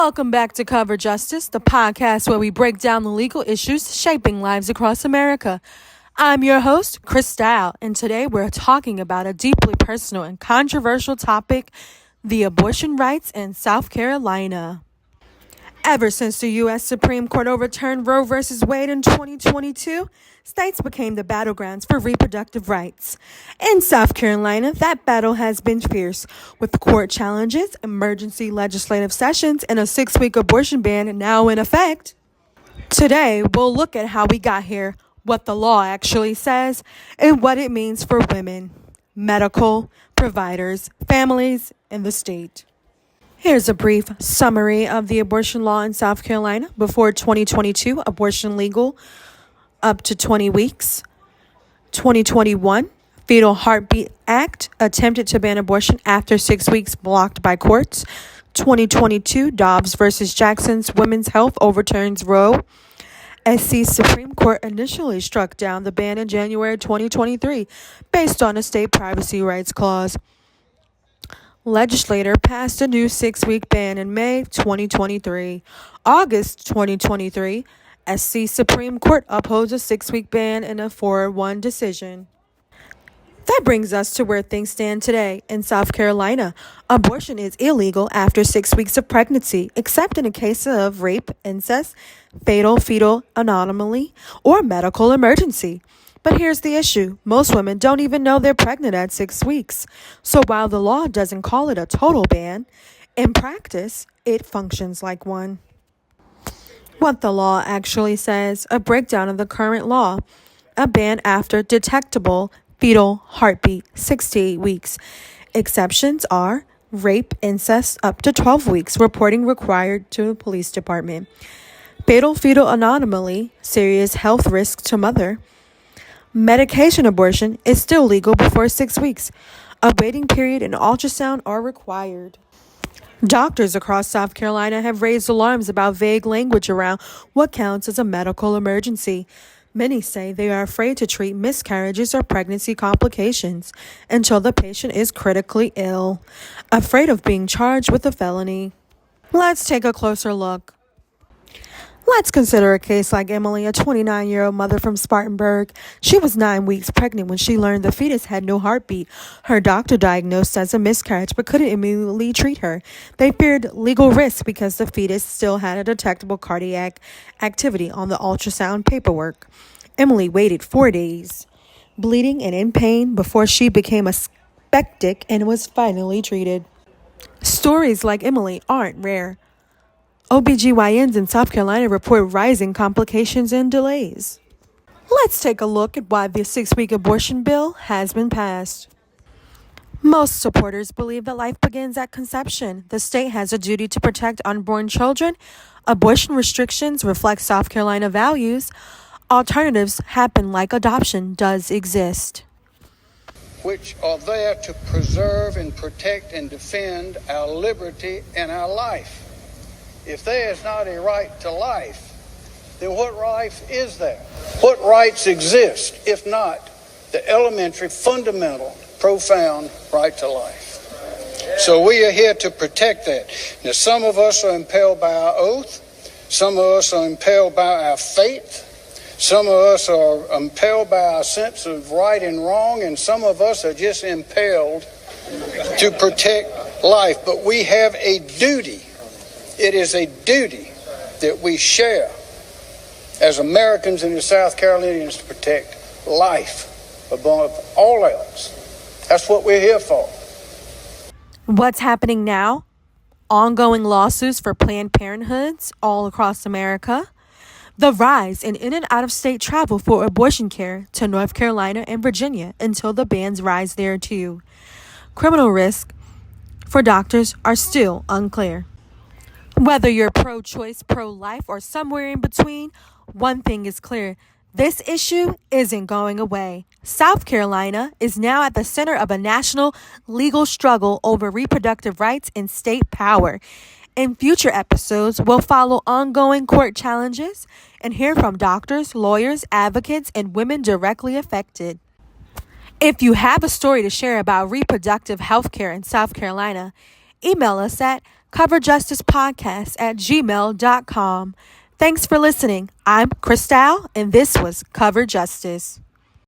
Welcome back to Cover Justice, the podcast where we break down the legal issues shaping lives across America. I'm your host, Chris Style, and today we're talking about a deeply personal and controversial topic, the abortion rights in South Carolina. Ever since the U.S. Supreme Court overturned Roe v. Wade in 2022, states became the battlegrounds for reproductive rights. In South Carolina, that battle has been fierce, with court challenges, emergency legislative sessions, and a 6-week abortion ban now in effect. Today, we'll look at how we got here, what the law actually says, and what it means for women, medical providers, families, and the state. Here's a brief summary of the abortion law in South Carolina. Before 2022, abortion legal up to 20 weeks. 2021, Fetal Heartbeat Act attempted to ban abortion after 6 weeks, blocked by courts. 2022, Dobbs versus Jackson's Women's Health overturns Roe. SC Supreme Court initially struck down the ban in January 2023 based on a state privacy rights clause. Legislator passed a new 6-week ban in May 2023. August 2023, SC Supreme Court upholds a 6-week ban in a 4-1 decision. That brings us to where things stand today. In South Carolina, abortion is illegal after 6 weeks of pregnancy, except in a case of rape, incest, fatal fetal anomaly, or medical emergency. But here's the issue. Most women don't even know they're pregnant at 6 weeks. So while the law doesn't call it a total ban, in practice, it functions like one. What the law actually says, a breakdown of the current law. A ban after detectable fetal heartbeat, 6 to 8 weeks. Exceptions are rape, incest, up to 12 weeks, reporting required to the police department. Fatal fetal anomaly, serious health risk to mother. Medication abortion is still legal before 6 weeks. A waiting period and ultrasound are required. Doctors across South Carolina have raised alarms about vague language around what counts as a medical emergency. Many say they are afraid to treat miscarriages or pregnancy complications until the patient is critically ill, afraid of being charged with a felony. Let's take a closer look. Let's consider a case like Emily, a 29-year-old mother from Spartanburg. She was 9 weeks pregnant when she learned the fetus had no heartbeat. Her doctor diagnosed as a miscarriage but couldn't immediately treat her. They feared legal risk because the fetus still had a detectable cardiac activity on the ultrasound paperwork. Emily waited 4 days, bleeding and in pain, before she became a skeptic and was finally treated. Stories like Emily aren't rare. OBGYNs in South Carolina report rising complications and delays. Let's take a look at why the 6-week abortion bill has been passed. Most supporters believe that life begins at conception. The state has a duty to protect unborn children. Abortion restrictions reflect South Carolina values. Alternatives happen like adoption does exist, which are there to preserve and protect and defend our liberty and our life. If there is not a right to life, then what life is there? What rights exist, if not the elementary, fundamental, profound right to life? So we are here to protect that. Now, some of us are impelled by our oath. Some of us are impelled by our faith. Some of us are impelled by our sense of right and wrong. And some of us are just impelled to protect life. But we have a duty. It is a duty that we share as Americans and as South Carolinians to protect life above all else. That's what we're here for. What's happening now? Ongoing lawsuits for Planned Parenthoods all across America. The rise in and out-of-state travel for abortion care to North Carolina and Virginia until the bans rise there too. Criminal risk for doctors are still unclear. Whether you're pro-choice, pro-life, or somewhere in between, one thing is clear. This issue isn't going away. South Carolina is now at the center of a national legal struggle over reproductive rights and state power. In future episodes, we'll follow ongoing court challenges and hear from doctors, lawyers, advocates, and women directly affected. If you have a story to share about reproductive health care in South Carolina, email us at coverjusticepodcast@gmail.com. Thanks for listening. I'm Christal, and this was Cover Justice.